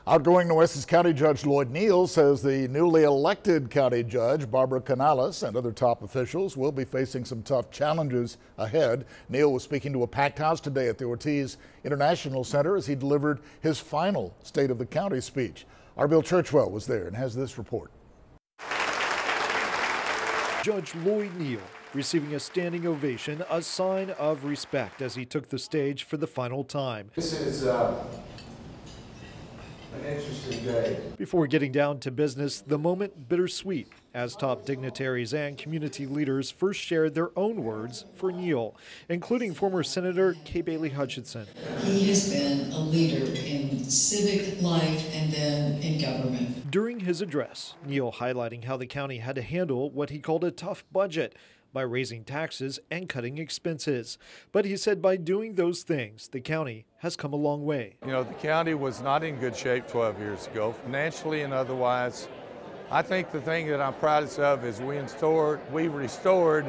Outgoing Nueces County Judge Loyd Neal says the newly elected County Judge Barbara Canales and other top officials will be facing some tough challenges ahead. Neal was speaking to a packed house today at the Ortiz International Center as he delivered his final State of the County speech. Our Bill Churchwell was there and has this report. Judge Loyd Neal receiving a standing ovation, a sign of respect as he took the stage for the final time. This is an interesting day. Before getting down to business, the moment bittersweet as top dignitaries and community leaders first shared their own words for Neal, including former Senator Kay Bailey Hutchinson. He has been a leader in civic life and then in government. During his address, Neal highlighting how the county had to handle what he called a tough budget by raising taxes and cutting expenses. But he said by doing those things, the county has come a long way. You know, the county was not in good shape 12 years ago, financially and otherwise. I think the thing that I'm proudest of is we restored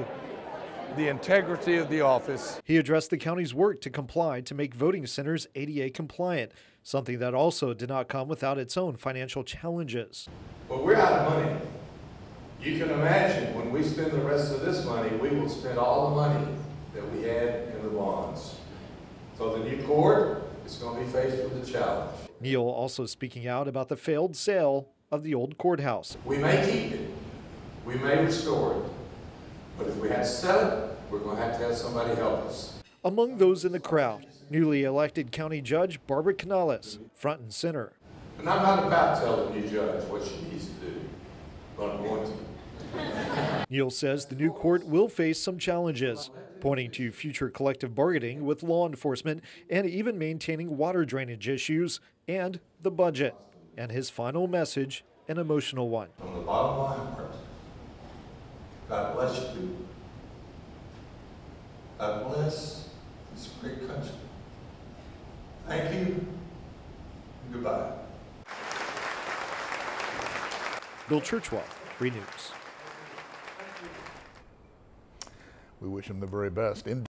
the integrity of the office. He addressed the county's work to comply to make voting centers ADA compliant, something that also did not come without its own financial challenges. But we're out of money. You can imagine when we spend the rest of this money, we will spend all the money that we had in the bonds. So the new court is going to be faced with a challenge. Neal also speaking out about the failed sale of the old courthouse. We may keep it, we may restore it, but if we have to sell it, we're going to have somebody help us. Among those in the crowd, newly elected County Judge Barbara Canales, front and center. And I'm not about telling you, Judge, what she needs to do, but I'm going to. Neal says the new court will face some challenges, pointing to future collective bargaining with law enforcement and even maintaining water drainage issues and the budget. And his final message, an emotional one. From the bottom of my heart, God bless you. God bless this great country. Thank you and goodbye. Bill Churchwell, 3 News. We wish him the very best.